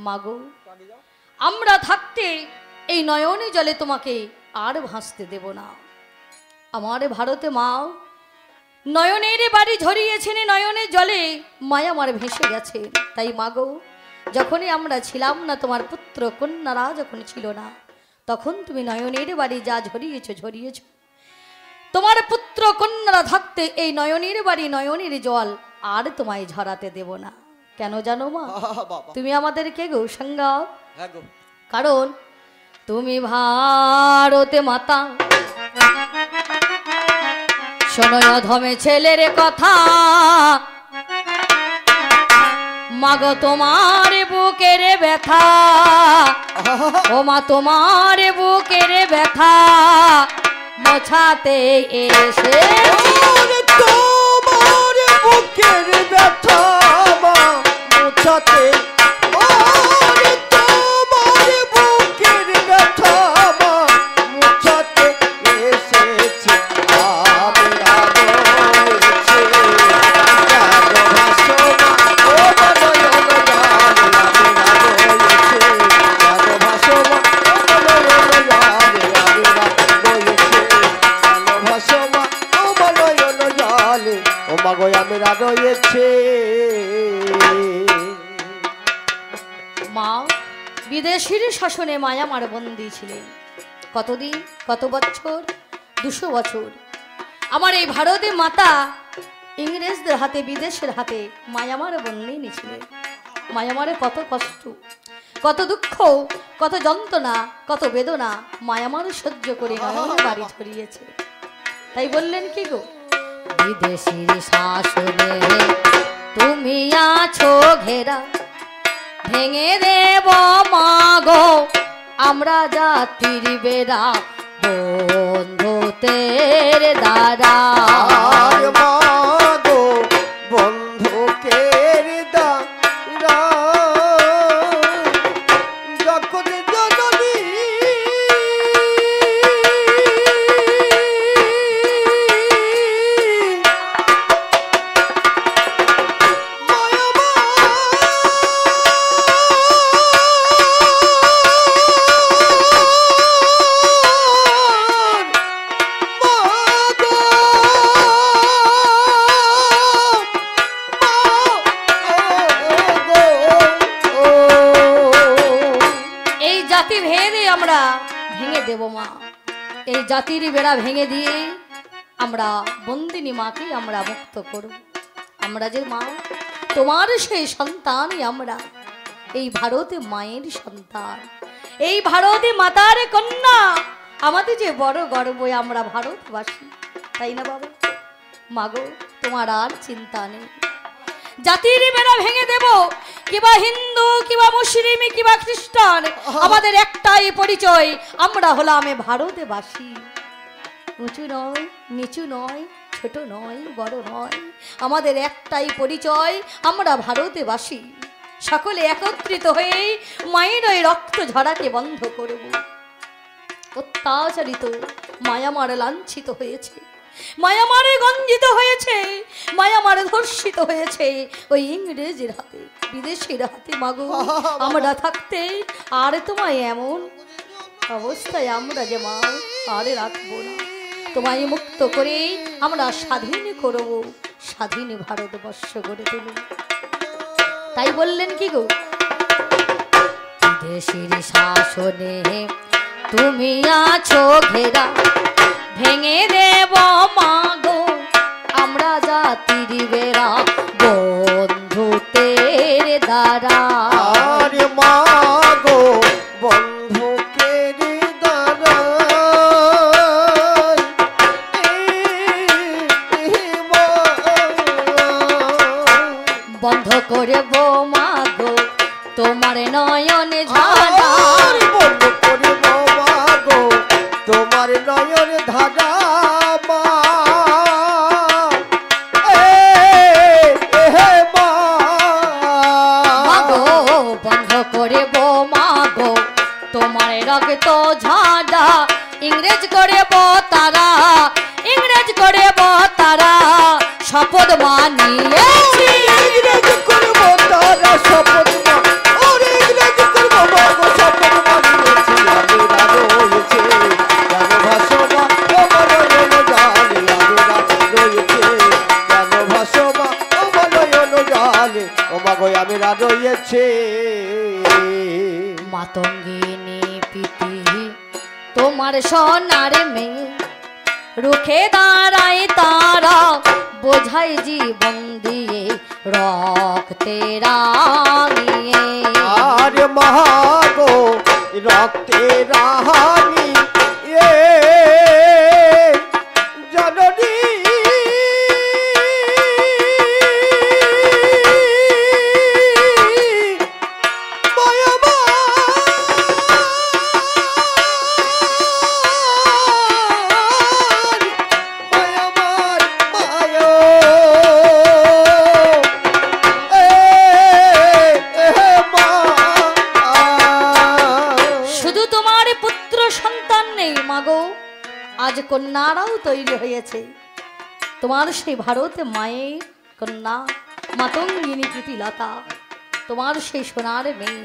মাগো আমরা থাকতে এই নয়নে জলে তোমাকে আর ভাসতে দেব না। আমার ভারতে মা নয়নের বাড়ি ঝরিয়েছেন, নয়নের জলে মায়া আমার ভেসে গেছে। তাই মাগো যখনই আমরা ছিলাম না, তোমার পুত্র কন্যারা যখন ছিল না, তখন তুমি নয়নের বাড়ি যা ঝরিয়েছ ঝরিয়েছ। তোমার পুত্র কন্যারা থাকতে এই নয়নের বাড়ি নয়নের জল আর তোমায় ঝরাতে দেব না। কেন জানো মা? তুমি আমাদের কে গো সংজ্ঞা? কারণ তুমি ভারতে মাতা। শোনো অধমে ছেলের কথা, মাগো তোমার বুকের ব্যথা, ও মা তোমার বুকের ব্যথা মোছাতে এসে। তোমার বুকের ব্যথা মোছাতে, তোমার বুকের ব্যথা মোছাতে এসেছি। মা বিদেশির শাসনে মায়ামার বন্দী ছিলেন কতদিন, কত বছর? 200 বছর। আমার এই ভারতে মাতা ইংরেজদের হাতে, বিদেশের হাতে মায়ামার বন্দী ছিলেন। মায়ামারে কত কষ্ট, কত দুঃখ, কত যন্ত্রণা, কত বেদনা মায়ামার সহ্য করে নয়নের বাড়ি ছড়িয়েছে। তাই বললেন কি গো, বিদেশির শাসনে তুমি আছো ঘেরা, ভেঙে দেব মাগো আমরা জাতির বেড়া, বন্ধুতের দ্বারা। মাগো বন্ধুকের দ্বারা যখন জননী আমরা ভেঙে দেব মা, এই জাতির বেড়া ভেঙে দিয়ে আমরা বন্দিনী মাকে আমরা মুক্ত করব। আমরা যে মা তোমার সেই সন্তানই, আমরা এই ভারতে মায়ের সন্তান, এই ভারতে মাতার কন্যা, আমাদের যে বড় গর্ব, আমরা ভারতবাসী, তাই না বাবা? মাগো তোমার আর চিন্তা নেই, জাতির বেড়া ভেঙে দেব, কিবা হিন্দু কিবা মুসলিম কিবা খ্রিস্টান, আমাদের একটাই পরিচয়, আমরা হলাম ভারতবাসী। উঁচু নয়, নিচু নয়, ছোট নয়, বড় নয়, আমাদের একটাই পরিচয়, আমরা ভারতবাসী। সকলে একত্রিত হয়ে মায়ের ওই রক্ত ঝরাকে বন্ধ করব। অত্যাচারিত মায়ামার লাঞ্ছিত হয়েছে, মায়ামারে গঞ্জিত হয়েছে, মায়ামারে ধর্ষিত হয়েছে ওই ইংরেজের হাতে, বিদেশির হাতে। মাগো আমরা থাকতে আর তোমায় এমন অবস্থায় আমরা যে মা আর রাখবো না, তোমায় মুক্ত করে আমরা স্বাধীন করব, স্বাধীন ভারতবর্ষ গড়ে তুলব। তাই বললেন কি গো, বিদেশির শাসনে তুমি আছো ঘেরা, ভেঙে দেব মাগো আমরা জাতির বেড়া, বন্ধুতের দ্বারা। আরে মাগো বন্ধুকের দ্বারা বন্ধ করব মাগো তোমার নয়ন ঝাড়া, বন্ধ করব মাগো তোমার নয়ন ধারা। রক্ত ঝাড়া ইংরেজ করে তারা, ইংরেজ করে তারা, শপথ মানিয়েছি, ইংরেজ করব তারা শপথ রয়েছে। মাতঙ্গিনী প্রীতি তোমার সোনার মেয়ে, রুখে দাঁড়ায় তারা বোঝাই জীবন দিয়ে রক্তে রাঙিয়ে। আর মাগো রক্তে রাহানি এ জননী আজ কন্যারাও তৈরি হয়েছে। তোমার সেই ভারতে মায়ের কন্যা মাতঙ্গিনী প্রীতিলতা, তোমার সেই সোনার মেয়ে।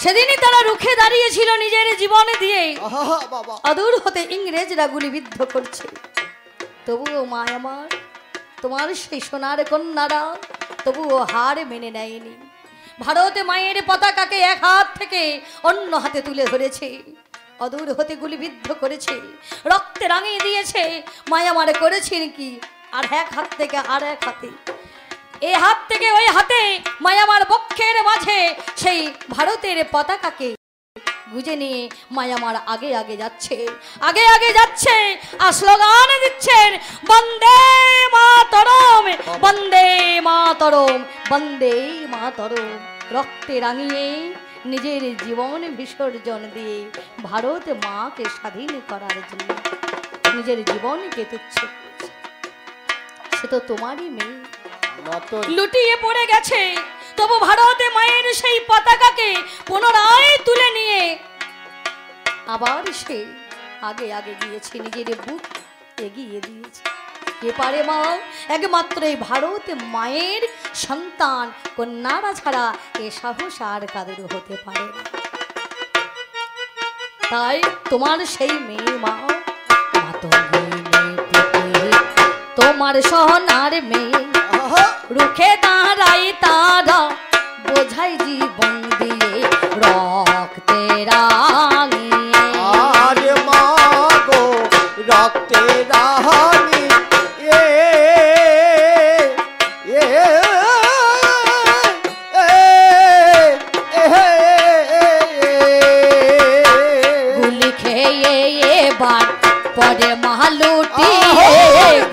সেদিনই তারা রুখে দাঁড়িয়েছিল নিজের জীবনে দিয়ে। অদূর হতে ইংরেজরা গুলিবিদ্ধ করছে, তবুও মা আমার তোমার সেই সোনার কন্যারা তবুও হার মেনে নেয়নি। ভারতে মায়ের পতাকাকে এক হাত থেকে অন্য হাতে তুলে ধরেছে, অদূর হতে গুলিবিদ্ধ করেছে, রক্তে রাঙিয়ে দিয়েছে। মায়া মারে করেছেন কি আর এক হাত থেকে আর এক হাতে, এই হাত থেকে ওই হাতে মায়ামার বক্ষের মাঝে সেই ভারতের পতাকাকে গুজে নিয়ে মায়ামার আগে আগে যাচ্ছে, আগে আগে যাচ্ছে আর স্লোগান দিচ্ছেন বন্দে মাতরম, বন্দে মাতরম, বন্দে মাতরম। রক্তে রাঙিয়ে নিজের জীবন বিসর্জন দিয়ে ভারত মাকে স্বাধীন করার জন্য নিজের জীবনকে তুচ্ছ করেছে। সে তো তোমারই মেয়ে, লুটিয়ে পড়ে গেছে, তবু ভারতে মায়ের সেই পতাকাকে পুনরায় তুলে নিয়ে আবার সে আগে আগে গিয়েছে, নিজের বুক এগিয়ে দিয়েছে। কে পারে মা? একমাত্র এই ভারতে মায়ের সন্তান কন্যারা ছাড়া এ সাহস আর কাদের হতে পারে না। তাই তোমার সেই মেয়ে মা তোমার সোনার মেয়ে, রুখে দাঁড়াই তারা বোঝাই জীবন দিয়ে রক্তে রাঙিয়ে। আর মাগো রক্তে রাহানি এ গুলি খেয়ে এবার পরে মালুটি,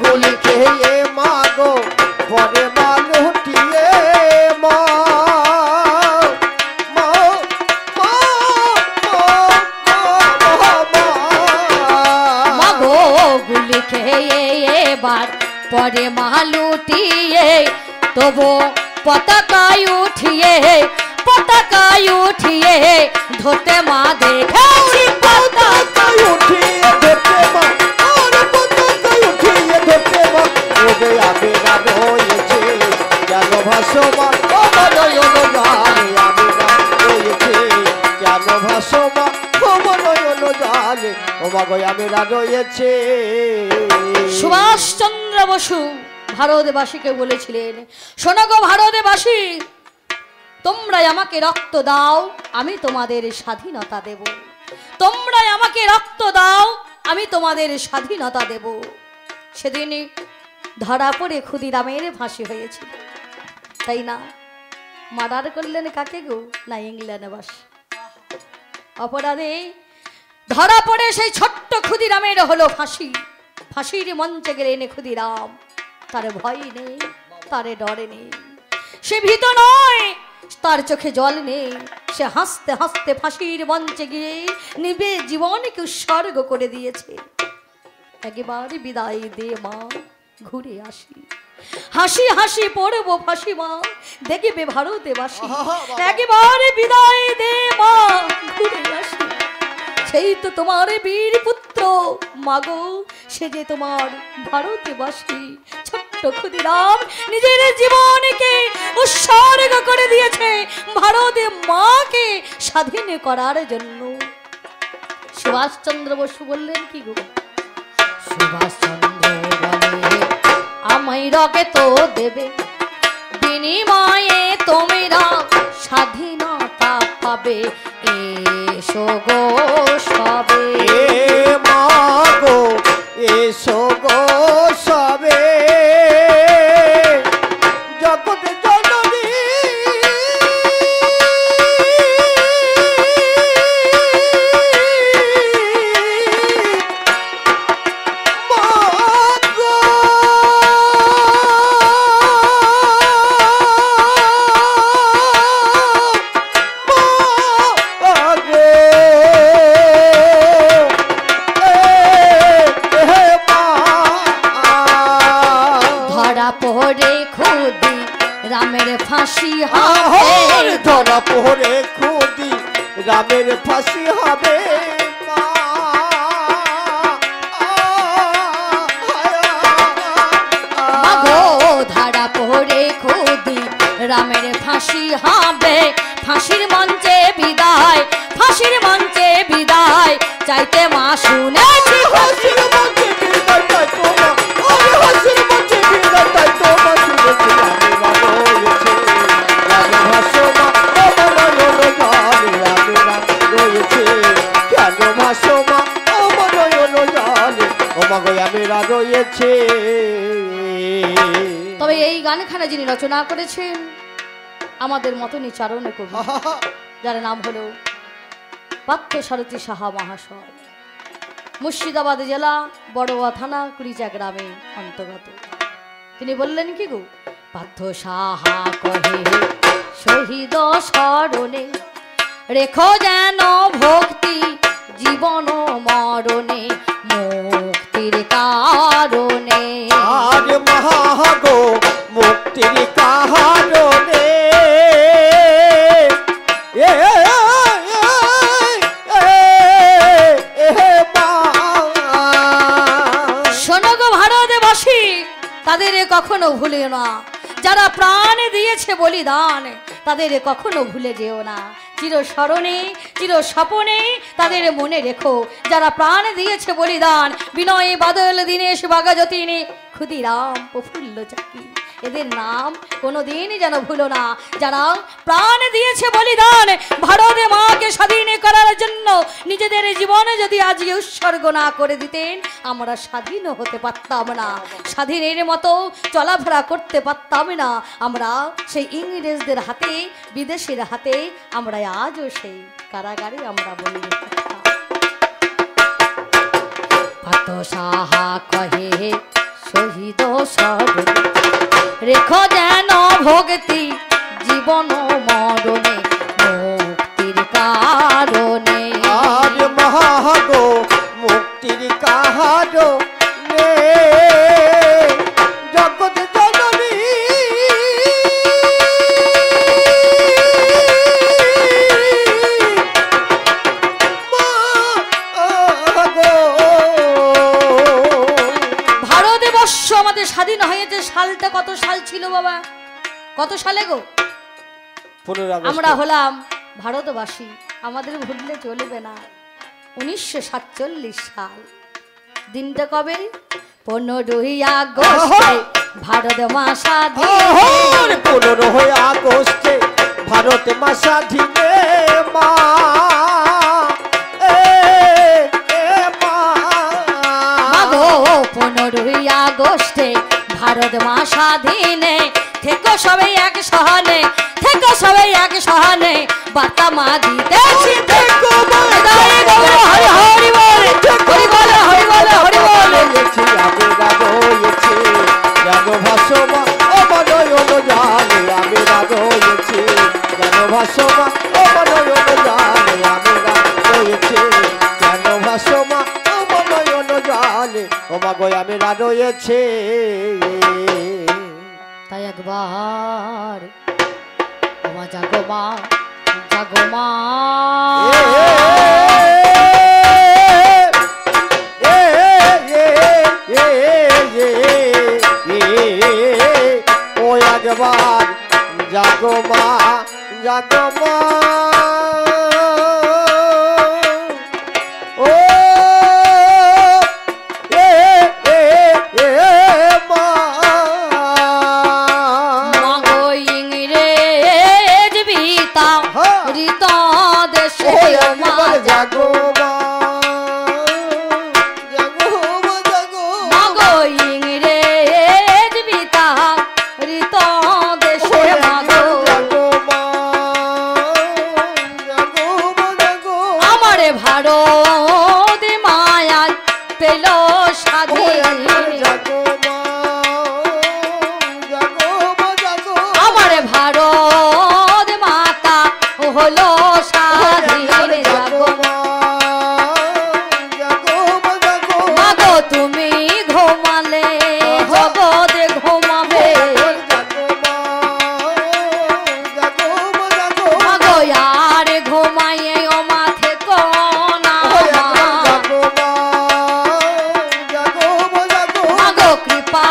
গুলি খেয়ে মাগো পরে মালুটিয়ে মা মাগো গুলি খেয়ে এবার পরে মালুটিয়ে, তবু পতাকায় উঠিয়ে, পতাকায় উঠিয়ে ধরতে মা দেখেছি, পতাকায় উঠিয়ে ধরতে মা, আর পতাকায় উঠিয়ে ধরতে মা, ওরে আমি না রয়েছে কেন ভাসমান আমার নয়ন জালে, আমি না রয়েছে কেন ভাসমান আমার নয়ন জালে, ও মা গো আমি না রয়েছে। সুভাষচন্দ্র বসু ভারতবাসীকে বলেছিলেন, শোনো গো ভারতবাসী, তোমরা আমাকে রক্ত দাও আমি তোমাদের স্বাধীনতা দেব, তোমরা আমাকে রক্ত দাও আমি তোমাদের স্বাধীনতা দেব। সেদিন ধরা পড়ে ক্ষুদিরামের ফাঁসি হয়েছিল, তাই না? মার্ডার করলেন কাকে গো? না ইংল্যান্ডবাসী। অপরাধে ধরা পড়ে সেই ছোট্ট ক্ষুদিরামের হলো ফাঁসি। ফাঁসির মঞ্চে গেলেন ক্ষুদিরাম, তার ভয় নেই, তার ডরে নেই, সে ভীত নয়, তার চোখে জল নেই। সে হাসতে হাসতে ফাঁসির মঞ্চে গিয়ে নিবে জীবনকে উৎসর্গ করে দিয়েছে। একেবারে বিদায় দে মা, ঘুরে আসি, হাসি হাসি পড়বো ফাঁসি মা, দেখবে ভারতবাসী। একেবারে বিদায় দে মা, ঘুরে আসি, সেই তো তোমার বীর পুত্র মাগো, সে যে তোমার ভারতবাসী। ছোট্ট ক্ষুদিরাম নিজের জীবনকে উৎসর্গ করে দিয়েছে ভারতে মাকে স্বাধীন করার জন্য। সুভাষচন্দ্র বসু বললেন কি গো? সুভাষচন্দ্র বলে আমায় রকে তো দেবে বিনিময়ে তোমরা স্বাধীনতা পাবে, এসো গো সবে। এ মা গো এসো গো সবে, জগৎ জননী মা গো, মা গো, ধরা পড়ে খুদি রামের ফাঁসি আহার হবে, ধরা পড়ে খুদি রামের ফাঁসি হবে মা। মাগো ধরা পড়ে খুদি রামের ফাঁসি হবে, ফাঁসির মঞ্চে বিদায়, ফাঁসির মঞ্চে বিদায় চাইতে মা শুনেছি। হাসির মঞ্চে বিদায় তাই তোমা, আরে হাসির মঞ্চে বিদায় তাই তোমা, শুনেছি আমি মা রয়েছে রাম ভাসো মা, আমার নয়ন জলে আমি রাম রয়েছে, কেন ভাসো মা আমার নয়ন জলে, ও মা গো আমি রাম রয়েছে। তবে এই গানখানা যিনি রচনা করেছেন আমাদের মতনই চারণ কবি, যার নাম হলো পার্থসারথী সাহা মহাশয়, মুর্শিদাবাদ জেলা বড়ুয়া থানা কুড়িচা গ্রামে অন্তর্গত। তিনি বললেন কি গো, পার্থ সাহা কহে শহীদ স্মরণে, রেখো যেন ভক্তি জীবন মরণে, মুক্তির কারণে। আজ মহাগো মুক্তির কারণে, এ মা। শোনো গো ভারতবাসী, তাদের কখনো ভুলিও না, যারা প্রাণ দিয়েছে বলিদান তাদের কখনো ভুলে যেও না। চির স্মরণে চির স্বপনে তাদের মনে রেখো, যারা প্রাণ দিয়েছে বলিদান, বিনয় বাদল দীনেশ বাঘাযতীন ক্ষুদিরাম প্রফুল্ল চাকি, এদের নাম কোনোদিন যেন ভুলো না। যারা প্রাণ দিয়েছে বলিদান, ভারত মাকে স্বাধীন করার জন্য নিজেদের জীবনে যদি আজকে উৎসর্গ না করে দিতেন, আমরা স্বাধীন হতে পারতাম না, স্বাধীনের মতো চলাফেরা করতে পারতাম না। আমরা সেই ইংরেজদের হাতে, বিদেশের হাতে আমরা আজও সেই কারাগারে আমরা বলি থাকতাম। পার্থ সাহা কহে শহীদ স্মরণে, রেখো যেন ভক্তি জীবন মরণে, মুক্তির কারণে। আজ মহাগো মুক্তির কারণে, জগৎ জননী মা গো। ভারতবর্ষ আমাদের স্বাধীন হয়েছে, সালটা কত সাল ছিল বাবা, কত সালে গো? 15 আগস্ট। আমরা হলাম ভারতবাসী, আমাদের ভুললে চলবে না। 1947 সাল, দিনটা কবে? 15ই আগস্ট ভারত মা স্বাধীন। 15 আগস্টে ভারত মা স্বাধীনে মা, মা। মাগো 15ই আগস্টে ভারত মা স্বাধীনে, থেকো সবাই এক সহনে, থেকো সবাই এক সহনে, বার্তা মা দিতেছি। থেকো হরি বল হরি হরি বল, হরি বল হরি বল হরি বল। রয়েছে আমি রয়েছে যেন ভাসো মা, আমার নয়ন জলে আমি রয়েছে যেন ভাসো মা, আমার নয়ন জলে আমি রয়েছে যেন ভাসো মা, আমার নয়ন জলে ও মা গো আমি রয়েছে। তাই একবার মা জাগো মা, জাগো মা। ও একবার জাগো মা, জাগো মা, ও মা। মাগো মাতা ঋত দেশে জাগো মা মাগো ইংরেজ বিতা ঋত দেশে মাগো আমারে ভারত মায়ার পেল স্বাধীন আমারে ভারত মাতা হলো স্বাধীন জাগো মাগো তুমি ঘুমালে জগৎ ঘুমাবে মাগো আর ঘুমাইয়ে ও মাথে কোনা মাগো কৃপা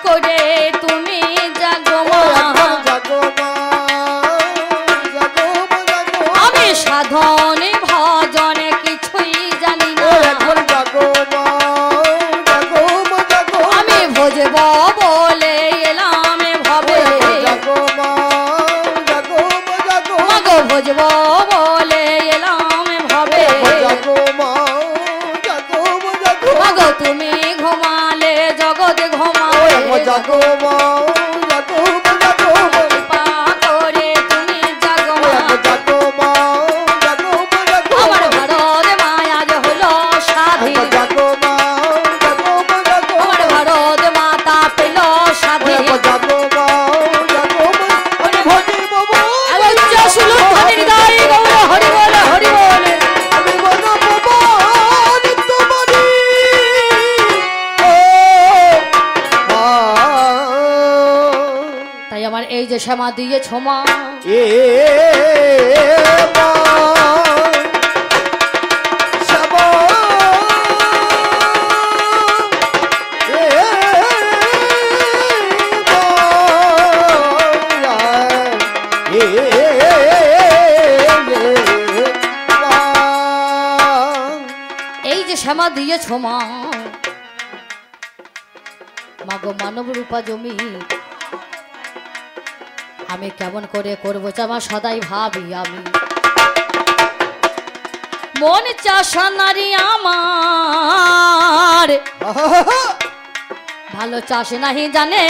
করে তুমি জাগো মা আমি সাধন ভজন কিছুই জানি না আমি ভজব বলে এলাম ভবে মাগো ভজব বলে এলাম ভবে মাগো তুমি ঘুমালে জগৎ ঘুমাবে কৃপা করে তুমি জাগো মা আমার ভারত মায়াজ হলো স্বাধীন আমার ভারত মাতা পেল স্বাধীন উচ্চ সুলভ ধ্বনির গায়ে গৌর হরি বলে হরি বলে তাই আমার এই যে শ্যামা দিয়েছ মা এই যে শ্যামা দিয়েছ মা মাগো মানব রূপা জমি আমি কেমন করে করবো চামা সদাই ভাবি আমি মন চাষা নারী আমার ভালো চাষ নাহি জানে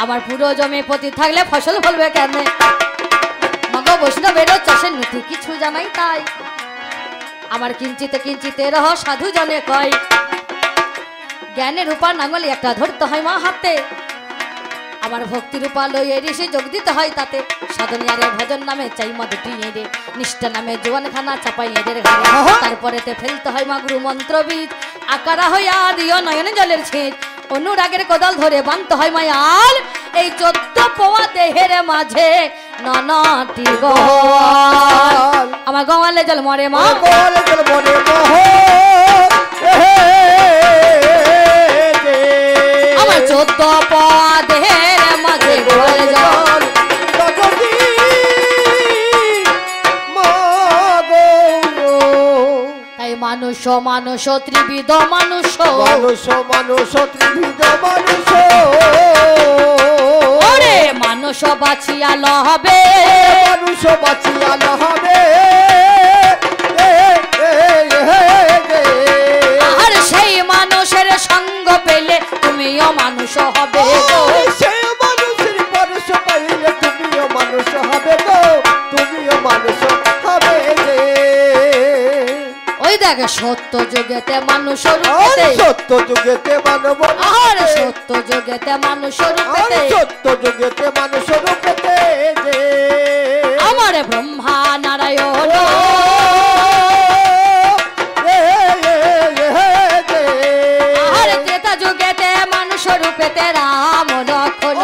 আমার পুরো জমি প্রতি থাকলে ফসল ফলবে কেন মাগো বৈষ্ণবেরও চাষের নীতি কিছু জানাই তাই আমার কিঞ্চিতে কিঞ্চিতে রহ সাধু জনে কয় জ্ঞানের রূপা নাঙ্গলি একটা ধরতে হয় মা হাতে আমার ভক্তি রূপা লইয়ে ঋষি যোগ দিতে হয় তাতে সাধনিয়ারে ভজন নামে চাই মা দুটি এঁড়ে নিষ্ঠা নামে জোয়ানখানা চাপাই এদের ঘরে তারপরেতে ফেলতে হয় মা গুরু মন্ত্র বীজ আকারা হইয়া দিও নয়ন জলের ছেঁচ অনুরাগের কোদাল ধরে বানতে হয় মায়াল এই 14 পোয়া দেহের মাঝে নানাটি গোয়াল আমার গোয়ালে জল মরে মা আমার 14 পোয়া দেহের মাঝে গোয়াল জল তাই মানুষ মানুষ ত্রিবিধ মানুষ ওরে মানুষ বাঁচিয়া লহবে আর সেই মানুষের সঙ্গ পেলে তুমিও মানুষ হবে ওই দেখে সত্য যুগেতে মানুষ রূপেতে সত্য যুগেতে মানব আর সত্য যুগেতে মানুষ রূপেতে সত্য যুগেতে মানুষ রূপেতে যে আমার ব্রহ্মা নারায়ণ আর ত্রেতা যুগেতে মানুষ রূপেতে রাম লক্ষ্মণ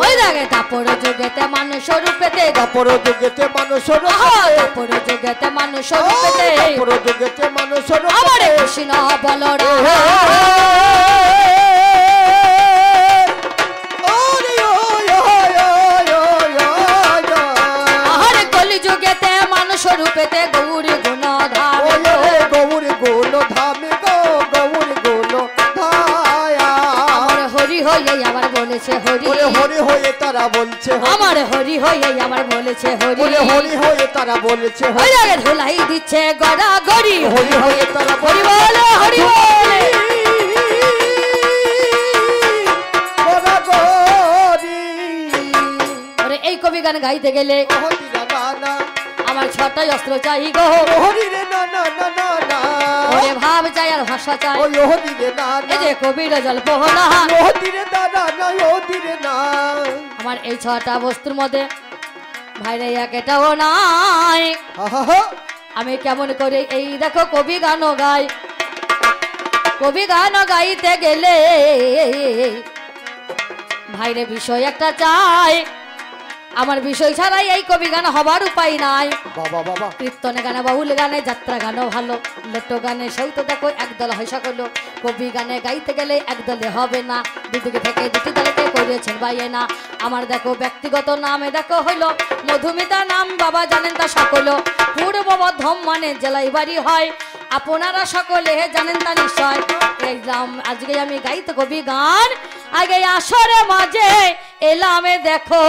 ওই দেখে তাপর যুগেতে মানুষ রূপেতে তাপর যুগেতে মানুষ তাপর যুগেতে মানুষ রূপেতে তাপর যুগেতে মানুষ আমার কৃষ্ণ বলরা আহারে কলি যুগেতে মানুষ রূপেতে গৌরী গুণ ধাম গৌরী গুণ ধামে গো গৌরী গুণ হয়ে আবার বলেছে হরি ওরে হরি হয়ে তারা বলছে হরি আমার হরি হয়ে আবার বলেছে হরি ওরে হরি হয়ে তারা বলছে ওই হরি আগে ধুলাই দিচ্ছে গড়া গড়ি হরি হয়ে তারা হরি বলে হরি বলে গড়াগড়ি ওরে এই কবি গান গাইতে গেলে হরি না না না আমার ছটাই অস্ত্র চাই গো হরি রে না না না না না ওরে ভাব চাই আর ভাষা চাই ওই হরি রে না না এই যে কবির জল্প না হরি রে না না না হরি রে না আমার এই ছটা বস্তুর মধ্যে ভাইরে একেটাও নাই হা হা হা আমি কেমন করে এই দেখো কবি গানও গাই কবি গান গাইতে গেলে ভাইরে বিষয় একটা চাই আমার বিষয় ছাড়াই এই কবি গান হবার উপায় নাই বাবা বাবা কীর্তনে গানে বাউল গানে যাত্রা গানও ভালো লোট গানে সেও তো দেখো একদল হয় সকল কবি গানে গাইতে গেলে একদলে হবে না দুদিকে থেকে দুটি দলকে করিয়েছেন বাইয়ে না আমার দেখো ব্যক্তিগত নামে দেখো হইল মধুমিতা নাম বাবা জানেন তা সকল পূর্ব বর্ধমান জেলায় বাড়ি হয় আপনারা সকলে জানেন তা নিশ্চয় এই নাম আজকে আমি গাইতে কবি গান আগে আসরে মাঝে এলামে দেখো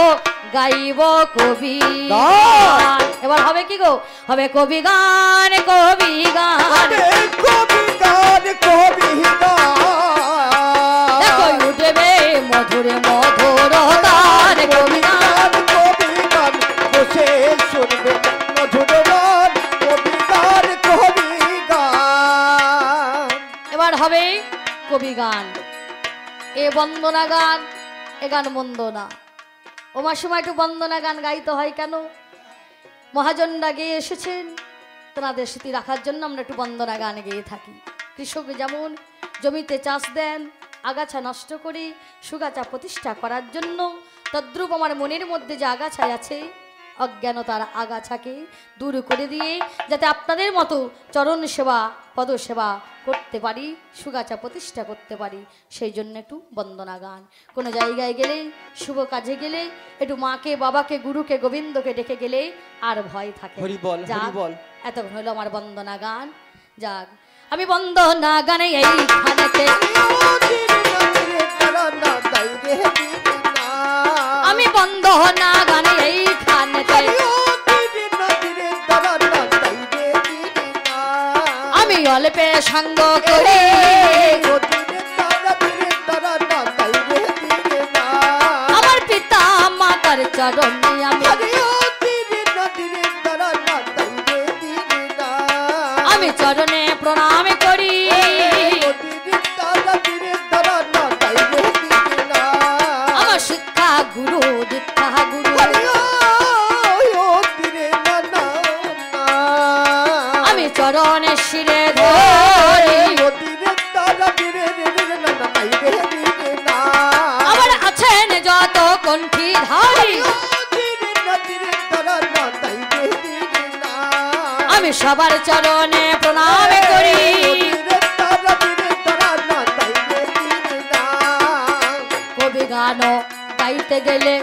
গাইব কবি গান এবার হবে কি গো হবে কবি গান কবি গান আরে কবি গান কবি গান দেখো উঠবে মধুরে মধুর গান কবি গান কবি গান বসে শুনবে মধুর গান কবি গান কবি গান এবার হবে কবি গান এ বন্দনা গান এ গান মন্দ না ও মাসিমা একটু বন্দনা গান গাইতে হয় কেন মহাজনরা গেয়ে এসেছেন তোনাদের স্মৃতি রাখার জন্য আমরা একটু বন্দনা গান গেয়ে থাকি কৃষক যেমন জমিতে চাষ দেন আগাছা নষ্ট করে সুগাছা প্রতিষ্ঠা করার জন্য তদ্রূপ আমার মনের মধ্যে যে আগাছায় আছে অজ্ঞানতার আগাছাকে দূর করে দিয়ে যাতে আপনাদের মতো চরণ সেবা পদসেবা করতে পারি সুগাছা প্রতিষ্ঠা করতে পারি সেই জন্য একটু বন্দনা গান কোনো জায়গায় গেলে শুভ কাজে গেলে একটু মাকে বাবাকে গুরুকে গোবিন্দকে ডেকে গেলে আর ভয় থাকে হরি বল হরি যাক, বল এতক্ষণ হলো আমার বন্দনা গান যাক আমি বন্দনা গানে এইখানেতে আমি বন্দনা গানে এইখানেতে আমি অল্পে সঙ্গ করি আমার পিতা মাতার চরণে আমি আমি চরণে প্রণাম করি আমার শিক্ষা গুরু দীক্ষা গুরু আমি চরণে শিরে ধরি আমার আছেন যত কণ্ঠী ধারি আমি সবার চরণে প্রণাম করি কবি গান গাইতে গেলে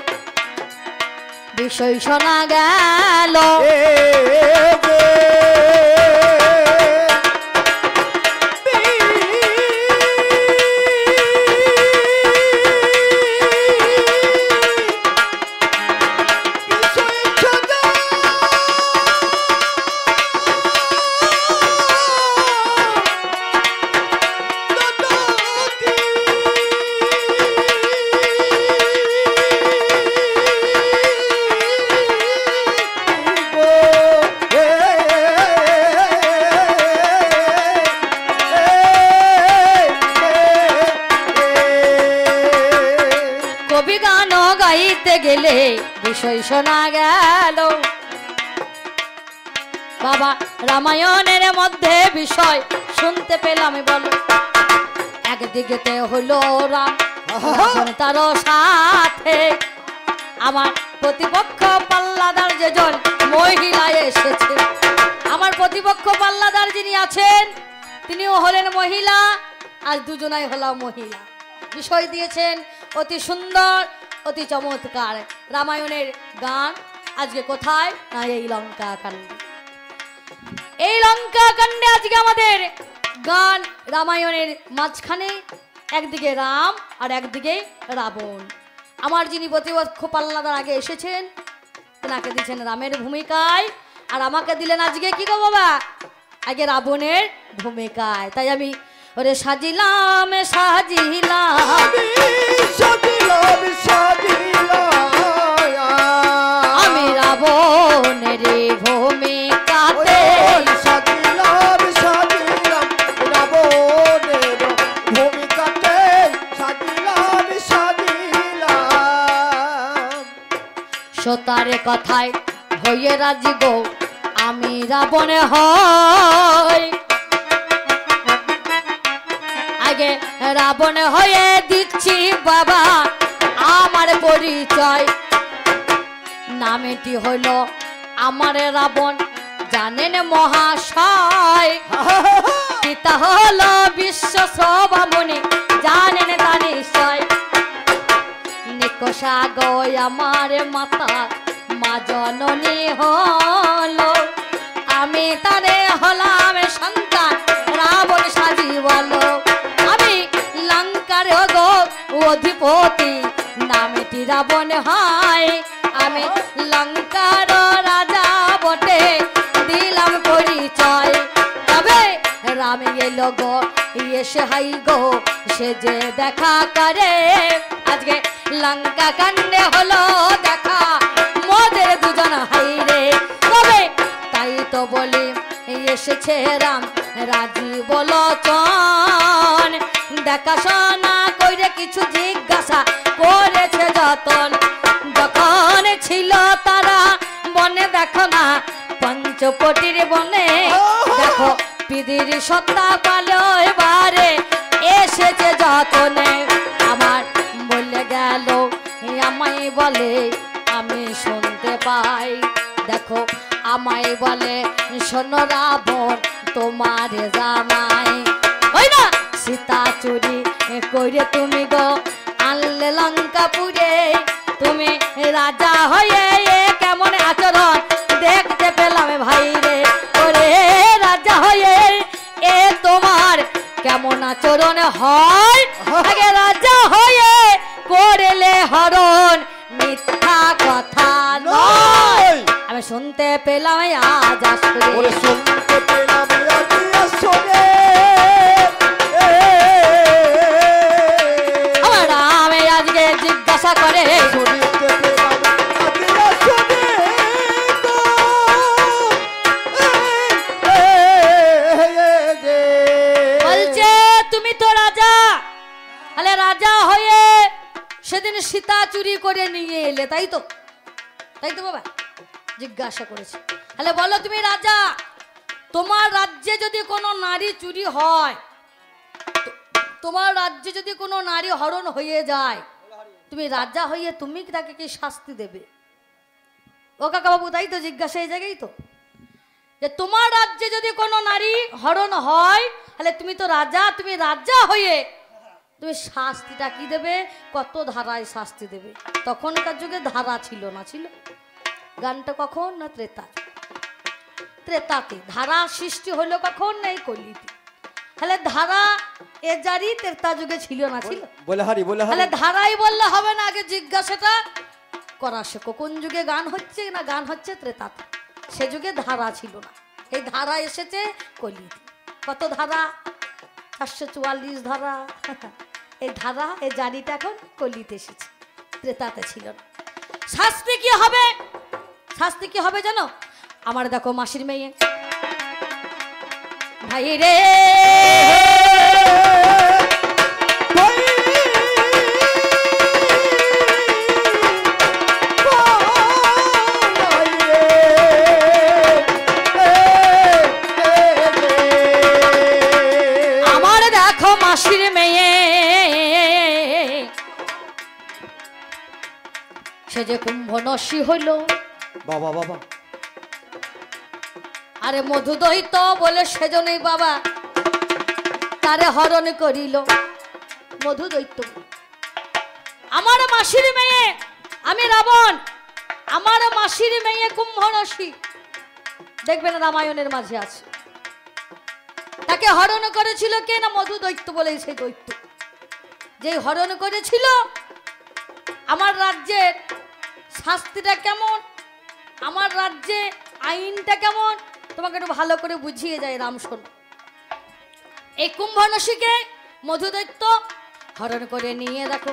বিষয় শোনা গেল কবি গান গাইতে গেলে বিষয় শোনা গেল বাবা রামায়ণের মধ্যে বিষয় শুনতে পেলাম বলো একদিকেতে হলো রাম রাবণ তার সাথে আমার প্রতিপক্ষ পাল্লাদার যেজন মহিলা এসেছে আমার প্রতিপক্ষ পাল্লাদার যিনি আছেন তিনিও হলেন মহিলা আর দুজনাই হলো মহিলা বিষয় দিয়েছেন অতি সুন্দর অতি চমৎকার রামায়ণের গান আজকে কোথায় না এই লঙ্কা কাণ্ডে এই লঙ্কা কাণ্ডে আজকে আমাদের গান রামায়ণের মাঝখানে একদিকে রাম আর একদিকে রাবণ। আমার যিনি প্রতিপক্ষ পাল্লাদার আগে এসেছেন তেনাকে দিচ্ছেন রামের ভূমিকায়, আর আমাকে দিলেন আজকে কি গো বাবা আগে রাবণের ভূমিকায়। তাই আমি ওরে সাজিলাম সাজিলাম সাজিলাম সাজিলাম আমি রাবণের ভূমিকাতে সাজিলাম সাজিলাম রাবণের ভূমিকাতে সাজিলাম সাজিলাম সোতার কথায় হয়ে রাজি গো আমি রাবণ হই, আগে রাবণ হয়ে দিচ্ছি বাবা আমার পরিচয়। নামেটি হইল আমার রাবণ জানেন মহাশয়, পিতা হল বিশ্ব সভামণি জানেন তা নিশ্চয়। নিকষা গয় আমার মাতা মা জননী হলো, আমি তারে হলাম সন্তান রাবণ সাজি বলো। আমি লঙ্কার গো অধিপতি নামেটি রাবণ হয়, আমি লঙ্কার রাজা বটে দিলাম পরিচয়। তবে রাম এলো গো এসে হাই গো সে যে দেখা করে, আজকে লঙ্কা কাণ্ডে হলো দেখা মোদের দুজন হাই রে। তবে তাই তো বলি এসেছে রাম রাজি বলচন, দেখাশোনা কইরে কিছু জিজ্ঞাসা করেছে যতন। যখন ছিল তারা বনে দেখো না পঞ্চপটির বনে, দেখো পিদির সত্তা পালো এবারে এসেছে যতনে। আমার বলে গেল আমায় বলে আমি শুনতে পাই, দেখো আমায় বলে শোনো রাবণ তোমার জামাই। ওই না সীতা চুরি করে তুমি গো আনলে লঙ্কাপুরে, তুমি রাজা হয়ে কেমন আচরণ দেখতে পেলাম ভাই রে। ওরে রাজা হয়ে এ তোমার কেমন আচরণ হয়, আগে রাজা হয়ে করলে হরণ মিথ্যা কথা নয়। আমি শুনতে পেলাম আজ আসলে ওরে শুনতে পেলাম আজি আসরে আমার রামে আজকে জিজ্ঞাসা করে শুনতে পেলাম আজি আসরে গো বলছে তুমি তো রাজা, আলে রাজা হয়ে সেদিন সীতা চুরি করে নিয়ে এলে তাই তো, তাই তো বাবা জিজ্ঞাসা করেছে। আলে বলো তুমি রাজা, তোমার রাজ্যে যদি কোনো নারী চুরি হয়, তোমার রাজ্যে যদি কোনো নারী হরণ হয়ে যায়, তুমি রাজা হয়ে তুমি তাকে কি শাস্তি দেবে? ও কাকা বাবু তাই তো জিজ্ঞাসা এই জায়গায় তো, যে তোমার রাজ্যে যদি কোনো নারী হরণ হয় তাহলে তুমি তো রাজা, তুমি রাজা হয়ে তুমি শাস্তিটা কি দেবে, কত ধারায় শাস্তি দেবে? তখনকার যুগে ধারা ছিল না, ছিল গানটা কখন না ত্রেতা, ত্রেতাতে ধারা সৃষ্টি হলো কখন না এই কলিতে। তাহলে ধারা এ জারি ত্রেতা যুগে ছিল না, ছিল বলে হারি বলে হারি তাহলে ধারাই বললে হবে না, আগে জিজ্ঞাসাটা করা শেখো কোন যুগে গান হচ্ছে না গান হচ্ছে ত্রেতাতে। সে যুগে ধারা ছিল না, এই ধারা এসেছে কলিতে। কত ধারা? 444 ধারা। এই ধারা এই জারিটা এখন কলিতে এসেছে, ত্রেতাতে ছিল না। শাস্তি কি হবে? শাস্তি কি হবে জানো? আমার দেখো মাসির মেয়ে ভাই রে, আমার দেখো মাসির মেয়ে সে যে কুম্ভ নসী হইল, বাবা বাবা আরে মধু দৈত বলে সেজন্যই বাবা তারে হরণ করিল মধু দৈত্য। আমার মাসির মেয়ে আমি রাবণ, আমার মাসির মেয়ে কুম্ভনসী, দেখবেন রামায়ণের মাঝে আছে। তাকে হরণ করেছিল কে না? মধু দৈত্য বলে সেই দৈত্য। যে হরণ করেছিল আমার রাজ্যের শাস্তিটা কেমন, আমার রাজ্যে আইনটা কেমন, তোমাকে একটু ভালো করে বুঝিয়ে যায় রাম শোন। এই কুম্ভনসীকে মধুদৈত্য হরণ করে নিয়ে দেখো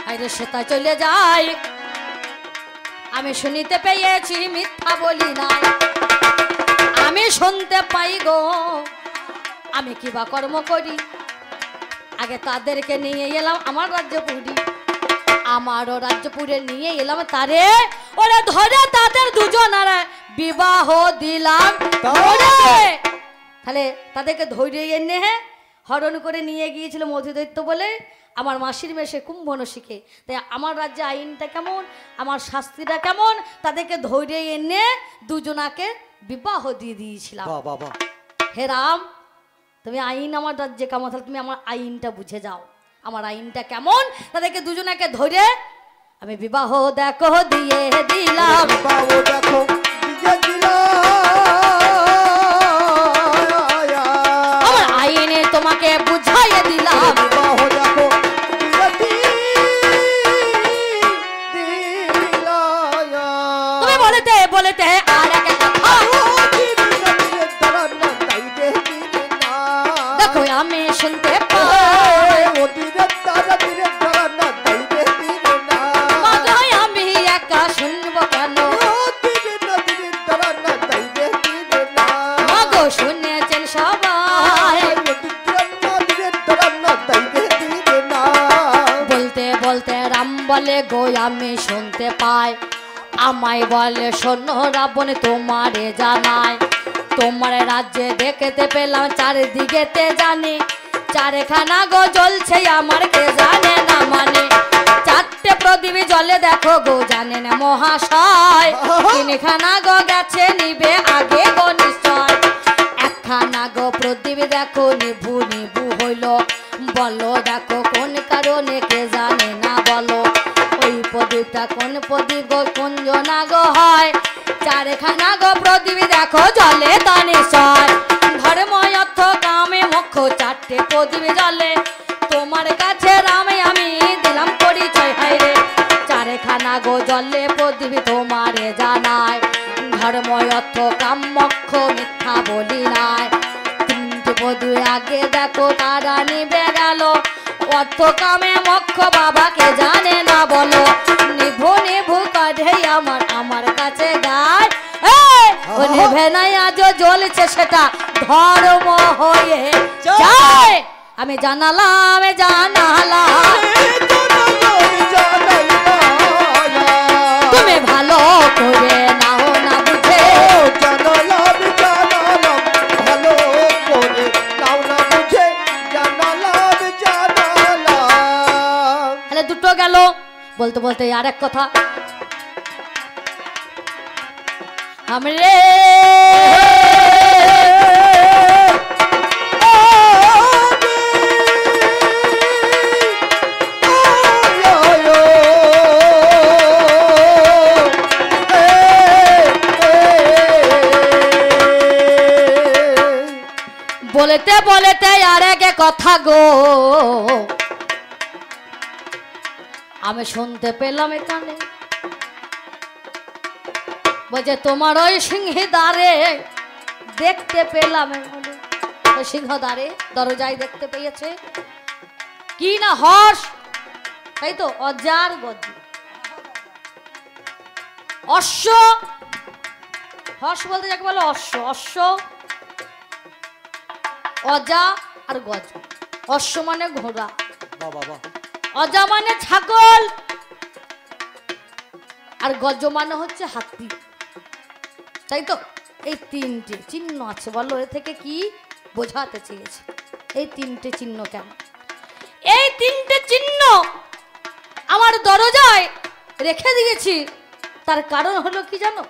আরে সেটা চলে যায়। আমি শুনিতে পেয়েছি মিথ্যা বলি নাই, আমি শুনতে পাই গো, আমি কি বা কর্ম করি। আগে তাদেরকে নিয়ে এলাম আমার রাজ্যপুরী, আমারও রাজ্যপুরে নিয়ে এলাম তারে, ওরা ধরে তাদের দুজনের বিবাহ দিলাম। তাহলে তাদেরকে ধৈর্য এনে হরণ করে নিয়ে গিয়েছিল মধুদৈত্য বলে আমার মাসির মেশে কুম্ভনসীকে। তাই আমার রাজ্যে আইনটা কেমন, আমার শাস্তিটা কেমন, তাদেরকে ধৈর্য এনে দুজনাকে বিবাহ দিয়ে দিয়েছিলাম। হে রাম, তুমি আইন আমার রাজ্যে কেমন, তাহলে তুমি আমার আইনটা বুঝে যাও, আমার আইনটা কেমন। তাদেরকে দুজনাকে ধরে আমি বিবাহ দেখো দিয়ে দিলাম। আমার আইনে তোমাকে বুঝাইয়ে দিলাম। তুমি বলেতে বলেতে আর এক কথা দেখো আমি শুনতে পাই, আমি একা শুনবো কেন, মাগো শুনেছেন সবাই। বলতে বলতে রাম বলে গো আমি শুনতে পাই, আমায় বলে শোনো রাবণ তোমারে জানাই, তোমার রাজ্যে দেখতে পেলাম চারিদিকেতে জানি, চারখানা গো জ্বলছে আমার কে জানে না মানে, চারটে প্রদীপ জলে দেখো গো জানে না মহাশয়, তিনখানা গো গেছে নিবে আগে গো নিশ্চয়, একখানা গো প্রদীপ দেখো নিভু নিভু হইল, বলো দেখো কোন কারণে কে জানে না বলো, ওই প্রদীপটা কোন প্রদীপ গো কোন জনা গো হয়, চারখানা গো প্রদীপ দেখো জলে তা নিশ্চয়, ধর্ম অর্থ কামে মোক্ষ চারটে প্রদীপ জলে, তোমার কাছে রামে আমি দিলাম পরিচয় হাইরে, চারখানা গো জলে প্রদীপ তোমারে জানায়, ধর্ম অর্থ কাম মোক্ষ মিথ্যা বলি নাই, তিনটে প্রদীপ আগে দেখো তারা নিবে গেল, অর্থ কামে মোক্ষ বাবাকে জানে না বলো, নিভু নিভু কাঁধে আমার আমার কাছে গায়, ও নিভে নাই আজও জ্বলছে সেটা ধর্ম হয়ে যায়। আমি জানালাম জানালাম তুমি ভালো করে নাও না বুঝে, তাহলে দুটো গেল। বলতে বলতে আর এক কথা हमरे बोलते बोलते यार के कथा गो আমি শুনতে পেলাম এখানে বলে তোমার ওই সিংহদ্বারে দেখতে পেলাম, সিংহদ্বারে দরজায় দেখতে পেয়েছে কি না হর্ষ, তাই তো অজার গজ অশ্ব, হর্ষ বলতে যাকে বলে অশ্ব, অশ্ব অজা আর গজ, অশ্ব মানে ঘোড়া, অজা মানে ছাগল, আর গজ মানে হচ্ছে হাতি, তাই তো। এই তিনটে চিহ্ন আছে, বলো এ থেকে কি বোঝাতে চেয়েছে, এই তিনটে চিহ্ন কেন, এই তিনটে চিহ্ন আমার দরজায় রেখে দিয়েছি, তার কারণ হলো কি জানো,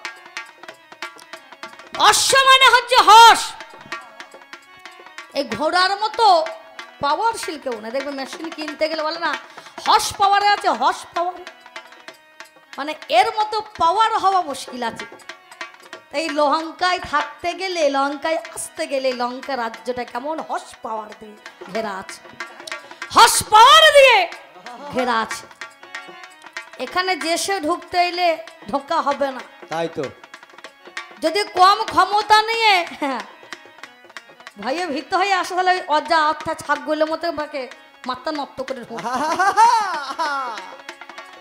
অশ্ব মানে হচ্ছে হর্ষ, এই ঘোড়ার মতো পাওয়ারশীল কেউ না, দেখবে মেশিন কিনতে গেলে বলে না হর্স পাওয়ারে আছে, হর্স পাওয়ারে মানে এর মতো পাওয়ার হওয়া মুশকিল আছে। এই লঙ্কায় থাকতে গেলে, লঙ্কায় আসতে গেলে লঙ্কা রাজ্যটা কেমন হর্স পাওয়ার দিয়ে ঘেরা আছে। হসপার দিয়ে ঘেরা আছে। এখানে দেশে ঢুকতে এলে ঢোকা হবে না। তাই তো। যদি কম ক্ষমতা নিয়ে ভাইয়ে ভীত হয়ে আসে তাহলে অজা অর্থাৎ ছাগলের মতো আমাকে মাথা নষ্ট করে ঢুক।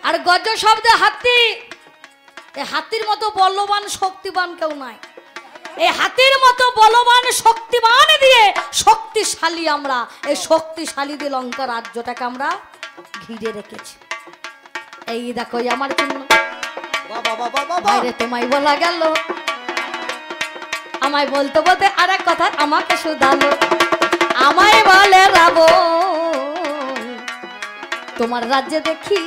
আর গজ শব্দে হাতি, এই হাতির মতো বলবান শক্তিবান কেউ নাই। এই হাতির মতো বলবান শক্তিবান দিয়ে শক্তিশালী আমরা, এই শক্তিশালী দিয়ে লঙ্কা রাজ্যটাকে আমরা ঘিরে রেখেছি। এই দেখো আমার জন্য বাইরে তোমায় বলা গেল, আমায় বলতে বলতে আর এক কথা আমাকে শুধালো। আমায় বলে রাবণ তোমার রাজ্যে দেখি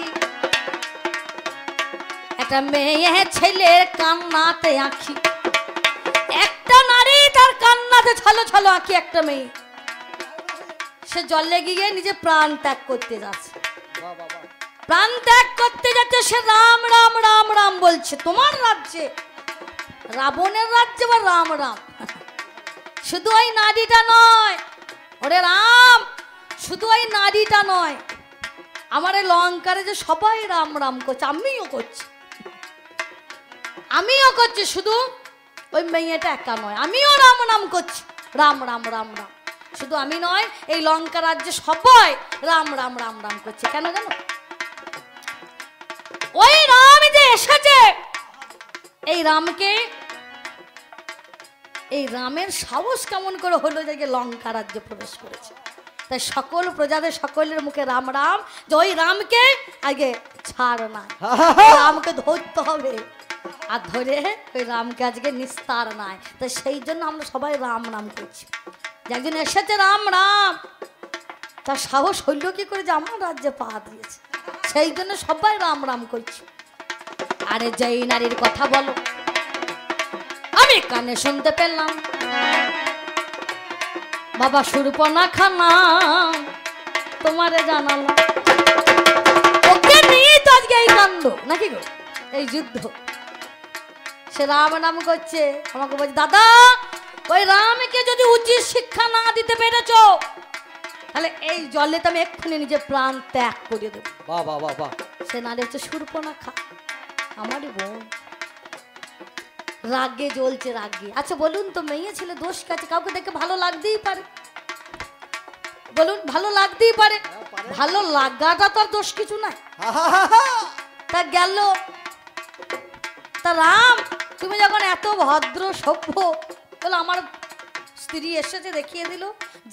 একটা মেয়ে ছেলের কান্নাতে আঁখি, একটা নারী তার কান্নাতে ছলো ছলো আঁখি, একটা মেয়ে সে জলে গিয়ে নিজে প্রাণ ত্যাগ করতে যাচ্ছে। প্রাণ ত্যাগ করতে যাচ্ছে, সে রাম রাম রাম রাম বলছে। তোমার রাজ্যে, রাবণের রাজ্যে বা রাম রাম। শুধু ওই নারীটা নয়, ওরে রাম, শুধু ওই নারীটা নয়, আমার এই লঙ্কারে যে সবাই রাম রাম করছে, আমিও করছি, আমিও করছি। শুধু ওই মেয়েটা একা নয়, আমিও রাম রাম করছি, রাম রাম রাম রাম। শুধু আমি নয়, এই লঙ্কা রাজ্যে সবাই রাম রাম রাম রাম করছে। কেন জানো? ওই রাম যে এসেছে, এই রামকে, এই রামের সাহস কেমন করে হলো যে লঙ্কা রাজ্যে প্রবেশ করেছে। তাই সকল প্রজাদের সকলের মুখে রাম রাম, যে ওই রামকে আগে ছাড় না, রামকে ধরতে হবে, আর ধরে ওই রামকে আজকে নিস্তার নাই। তাই সেই জন্য আমরা সবাই রাম রাম করছি। যে একজন এসেছে রাম রাম, তার সাহস হইল কি করে যে আমার রাজ্যে পা দিয়েছে, সেই জন্য সবাই রাম রাম করছি। আরে যেই নারীর কথা বলো আমি কানে শুনতে পেলাম, বাবা সুরপনাখা নাম তোমারে জানালাম। ওকে নিয়ে তো আজকে এই কাণ্ড নাকি গো, এই যুদ্ধ। সে রাম নাম করছে, আমাকে বলছে দাদা ওই রামকে যদি উচিত শিক্ষা না দিতে পেরেছ তাহলে এই জলে তো আমি এক্ষুনি নিজে প্রাণ ত্যাগ করে দেব। বাবা বাবা। সে নারী হচ্ছে সুরপনাখা, আমারই বোন। রাগে জ্বলছে, রাগে। আচ্ছা বলুন তো, মেয়ে ছেলে দোষ কাছে, কাউকে দেখে ভালো লাগতেই পারে, বলুন ভালো লাগতেই পারে, ভালো লাগাটা তো আর দোষ কিছু নাই। তা গেল, তা রাম তুমি যখন এত ভদ্র সভ্য, বলো আমার স্ত্রী এসেছে দেখিয়ে দিল,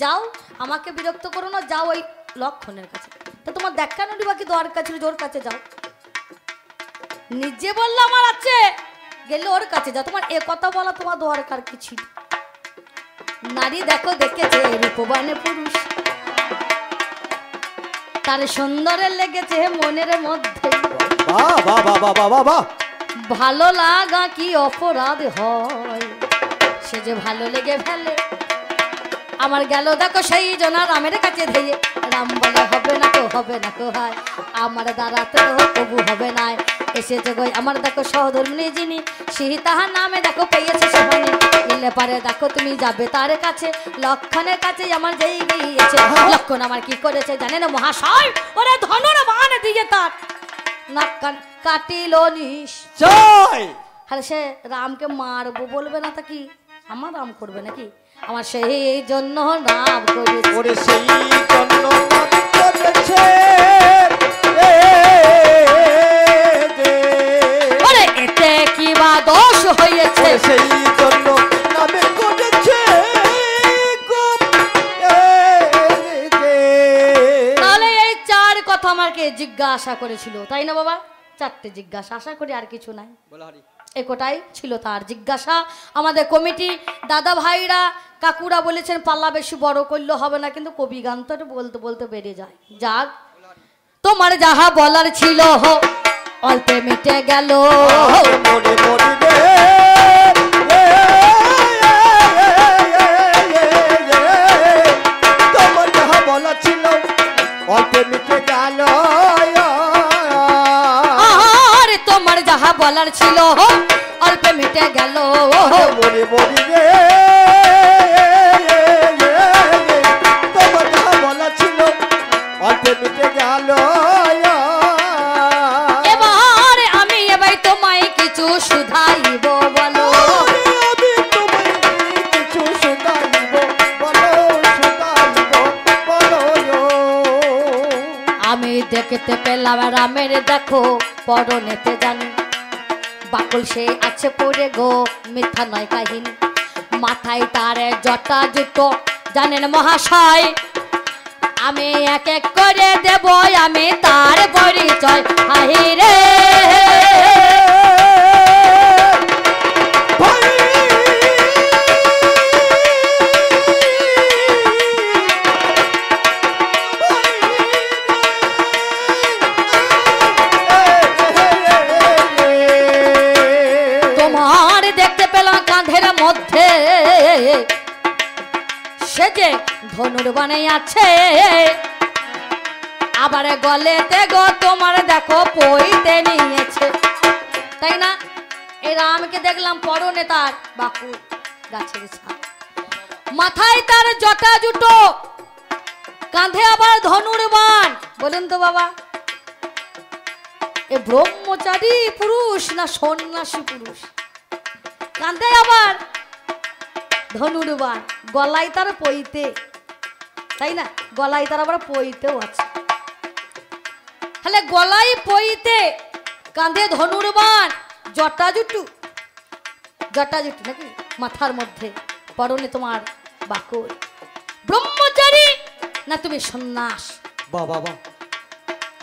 যাও আমাকে বিরক্ত করো না, যাও ওই লক্ষণের কাছে। তা তোমার দেখানোরই বাকি দরকার ছিল, জোর কাছে যাও। নিজে বললো আমার আছে, গেলে ওর কাছে যাও, তোমার এ কথা বলা তোমার দরকার কি ছিল? নারী দেখো দেখেছে রূপবানে পুরুষ, তার সুন্দরে লেগেছে মনের মধ্যে। ভালো লাগা কি অপরাধ হয়, সে যে ভালো লেগে ফেলে। আমার গেল দেখো সেই জনা রামের কাছে ধেয়ে, রাম বলে হবে না কো, হবে না কো হয়, আমার দ্বারা তো তবু হবে না। এসেছে গই আমার দেখো সহধর্মিনী যিনি, সীতাহার নামে দেখো পেয়েছে সেখানে। এলে পারে দেখো তুমি যাবে তার কাছে, লক্ষণের কাছে আমার যেই গিয়েছে। লক্ষণ আমার কি করেছে জানে না মহাশয়, ওরে ধনুর বাণ দিয়ে তার নাক কাটিল নিশ্চয়। আরে সে রামকে মারবো বলবে না, তা কি আমার রাম করবে নাকি? আমার সেই জন্য রাম করেছে, সেই জন্য করেছে। ওরে এতে কি বা দোষ হয়েছে, সেই জন্য নামে করেছে। তাহলে এই চার কথা আমাকে জিজ্ঞাসা করেছিল, তাই না বাবা? চারটে জিজ্ঞাসা, আশা করি আর কিছু নাই। একটাই ছিল তার জিজ্ঞাসা। আমাদের কমিটি দাদা ভাইরা কাকুরা বলেছেন পাল্লা বেশি বড় করলে হবে না, কিন্তু কবি গান তো বলতে বলতে বেড়ে যায়। যাক, তোমার যাহা বলার ছিল অল্পে মিটে গেল। তোমার যাহা বলা ছিল অল্পে মিটে গেল। তোমার যাহা বলার ছিল অল্পে মিটে গেল। মরি মরি রে, তোমার যাহা বলা ছিল ভালো এবার আমি এবার তোমায় কিছু শুধাইব বলো। আমি তোমায় কিছু শোনাইব বলো শোনাইব বলো আমি দেখতে পেলাম রামের দেখো পরনেতে জানি বাকুল সে আছে পড়ে গো মিথ্যা নয় কাহিনী মাথায় তার জটা জুতো জানেন মহাশয় আমি এক এক করে দেব আমি তার পরিচয় হাহিরে তোমার দেখতে পেলাম কাঁধের মধ্যে সে যে ধনুর বানাই আছে আবার গলেতে গো তোমার দেখো পইতে নিয়েছে তাই না এই রামকে দেখলাম পরনে তার বাকু গাছের ছাপ মাথায় তার জটা জুটো কাঁধে আবার ধনুর বান বলুন তো বাবা এ ব্রহ্মচারী পুরুষ না সন্ন্যাসী পুরুষ কাঁধে আবার ধনুর বান গলায় তার পইতে তাই না গলায় তার আবার পইতেও আছে তাহলে গলায় পইতে কাঁধে ধনুর বান জটা জুটু নাকি মাথার মধ্যে পরনে তোমার বাকল ব্রহ্মচারী না তুমি সন্ন্যাস বাবা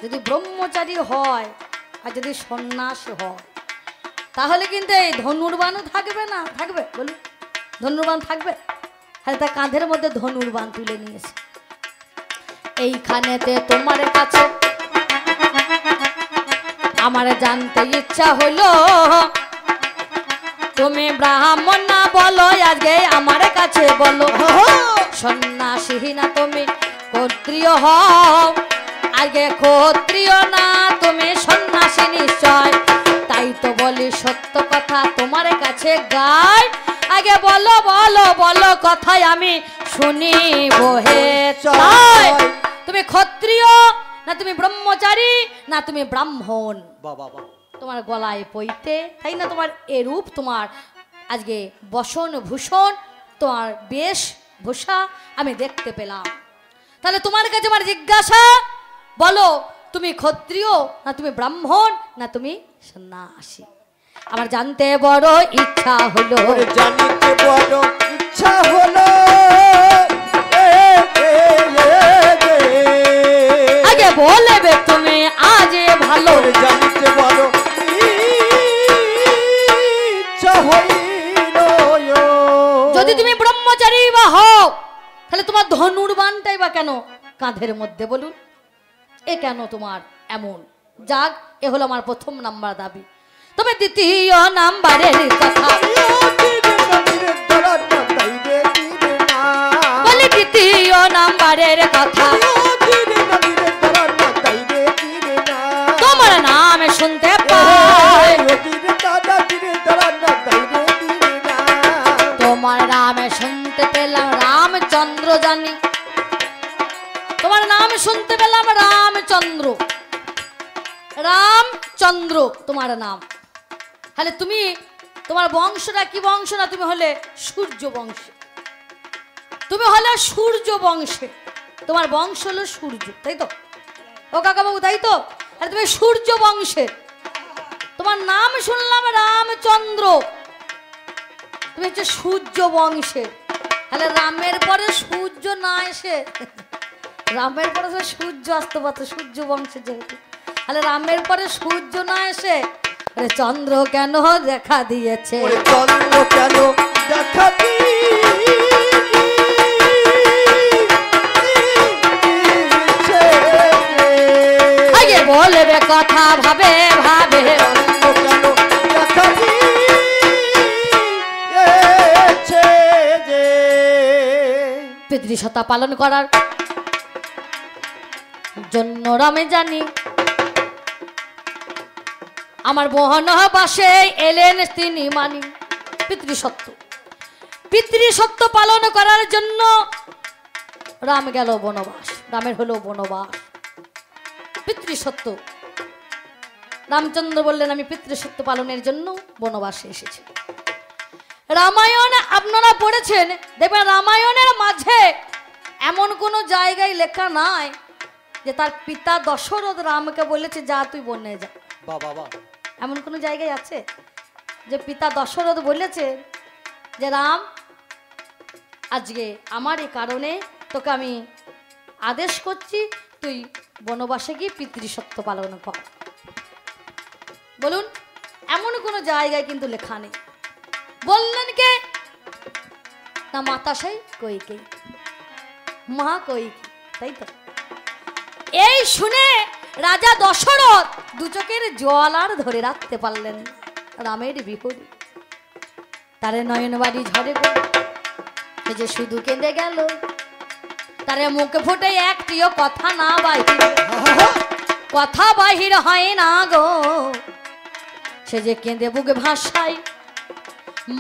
যদি ব্রহ্মচারী হয় আর যদি সন্ন্যাস হয় তাহলে কিন্তু এই ধনুর্বাণও থাকবে না থাকবে বলুন ধনুর্বাণ থাকবে হ্যাঁ তার কাঁধের মধ্যে ধনুর্বাণ তুলে নিয়েছে এইখানেতে তোমার কাছে আমার জানতে ইচ্ছা হলো তুমি ব্রাহ্মণ না বলো আজকে আমার কাছে বলো সন্ন্যাসী না তুমি ক্ষত্রিয় হও আগে ক্ষত্রিয় না তুমি সন্ন্যাসী নিশ্চয় তাই তো বলি সত্য কথা তোমার কাছে গায় আগে বলো বলো বলো কথাই আমি শুনিব হে চাই তুমি ক্ষত্রিয় না তুমি ব্রহ্মচারী না তুমি ব্রাহ্মণ বাবা তোমার গলায় পইতে তাই না তোমার এরূপ তোমার আজকে বসন ভূষণ তোমার বেশ ভূষা আমি দেখতে পেলাম তাহলে তোমার কাছে আমার জিজ্ঞাসা বলো তুমি ক্ষত্রিয় না তুমি ব্রাহ্মণ না তুমি সন্ন্যাসী আমার জানতে বড় ইচ্ছা হলো জানিতে বড় ইচ্ছা হলো আগে বলবে তুমি আজ ভালো জানিতে বড় ইচ্ছা হইল যদি তুমি ব্রহ্মচারী বা হও তাহলে তোমার ধনুর্বাণটাই বা কেন কাঁধের মধ্যে বলুন এ কেন তোমার এমন যাক এ হলো আমার প্রথম নাম্বার দাবি তবে দ্বিতীয় নাম্বারের কথা বলি দ্বিতীয় নাম্বারের কথা তোমার নাম শুনতে পাই তোমার নামে শুনতে পেলাম রামচন্দ্র জানি তোমার নাম শুনতে পেলাম রামচন্দ্র রামচন্দ্র তোমার নাম তাহলে তুমি তোমার বংশটা কি বংশ না তুমি হলে সূর্য বংশে তুমি হলে সূর্য বংশে তোমার বংশ হলো সূর্য তাই তো ও কাকাবাবু তাই তো আর তুমি সূর্য বংশে তোমার নাম শুনলাম রামচন্দ্র তুমি হচ্ছে সূর্য বংশে তাহলে রামের পরে সূর্য না এসে রামের পরে সূর্য আসতে পারতো সূর্য বংশে যেহেতু তাহলে রামের পরে সূর্য না এসে চন্দ্র কেন দেখা দিয়েছে চন্দ্র কেন দেখা আগে বলবে কথা ভাবে ভাবে পিতৃসত্তা পালন করার জন্য রামে জানি আমার বহনবাসে এলেন তিনি মানি পিতৃসত্য পালন করার জন্য রাম গেল বনবাস রামের হলো বনবাস পিতৃসত্য। রামচন্দ্র বললেন আমি পিতৃসত্য পালনের জন্য বনবাসে এসেছি। রামায়ণ আপনারা পড়েছেন, দেখবেন রামায়ণের মাঝে এমন কোনো জায়গায় লেখা নাই যে তার পিতা দশরথ রামকে বলেছে যা তুই বনে যা। বাবা এমন কোনো জায়গায় আছে যে পিতা দশরথ বলেছে যে রাম আজকে আমার এই কারণে তোকে আমি আদেশ করছি তুই বনবাসে গিয়ে পিতৃসত্য পালন কর? বলুন, এমন কোনো জায়গায় কিন্তু লেখা নেই। বললেন কে না মাতা সেই কইকেই, মা কইকেই, তাই তো? এই শুনে রাজা দশরথ দু চোখের জল আর ধরে রাখতে পারলেন রামের বিপরীত। তারে নয়নবাড়ি ঝরে গেল, যে শুধু কেঁদে গেল, তারে মুখে ফুটে একটিও কথা না বাহির, কথা বাহির হয় না গো। সে যে কেঁদে বুকে ভাষায়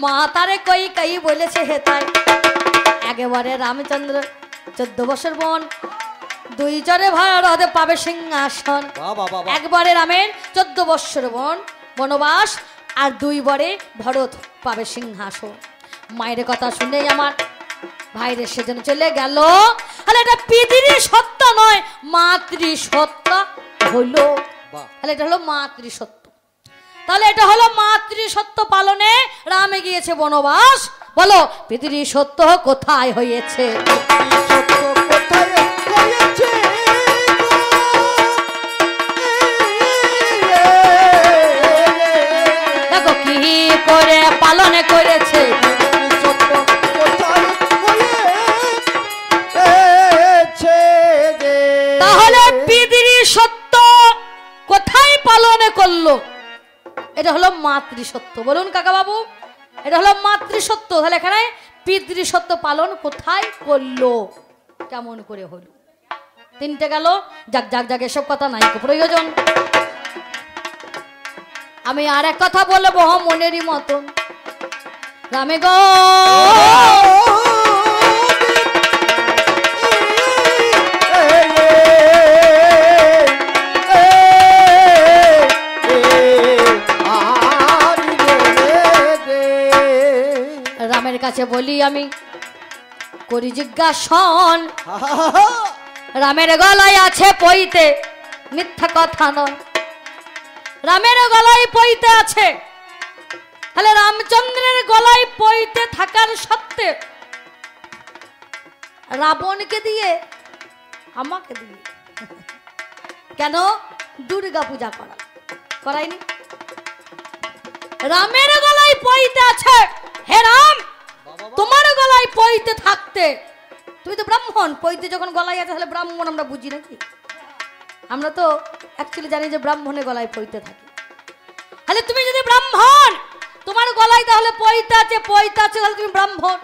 মা তারে কই বলেছে হে তাই। একেবারে রামচন্দ্র 14 বছর বন, 2 চরে ভারত পাবে সিংহাসন। একবারে রামের 14 বৎসর বনবাস আর 2 বরে ভরত পাবে সিংহাসন। মায়ের কথা শুনে আমার ভাইরে সেজন্য চলে গেল। তাহলে এটা পিতৃ সত্য নয়, মাতৃ সত্য হলো। তাহলে এটা হলো মাতৃ সত্য। তাহলে এটা হলো মাতৃ সত্য পালনে রামে গিয়েছে বনবাস। বলো পিতৃ সত্য কোথায় হয়েছে? দেখো কি করে পালনে করেছে। তাহলে পিতৃ সত্য কোথায় পালনে করলো? এটা হলো মাতৃসত্য। বলুন কাকা বাবু, এটা হলো মাতৃসত্য। তাহলে এখানে পিতৃসত্য পালন কোথায় করলো, কেমন করে হলো? 3টে গেল। যাক যাক যাক, এসব কথা নাই প্রয়োজন। আমি আর এক কথা বলবো মনেরই মতন। রামে গো রামের কাছে বলি আমি করি জিজ্ঞাসন। রামের গলায় আছে পইতে, মিথ্যা কথা নয়। রামের গলায় পইতে আছে। তাহলে রামচন্দ্রের গলায় পইতে থাকার সত্ত্বে রাবণকে দিয়ে আমাকে দিয়ে কেন দুর্গা পূজা করায়নি? রামের গলায় পইতে আছে। হে রাম, তোমার গলায় পইতে থাকতে, তুমি তো ব্রাহ্মণ, পইতে যখন গলায় আছে তাহলে ব্রাহ্মণ আমরা বুঝি নাকি? আমরা তো অ্যাকচুয়ালি জানি যে ব্রাহ্মণের গলায় পইতে থাকে। তাহলে তুমি যদি ব্রাহ্মণ, তোমার গলায় তাহলে পইতে আছে, তাহলে তুমি ব্রাহ্মণ।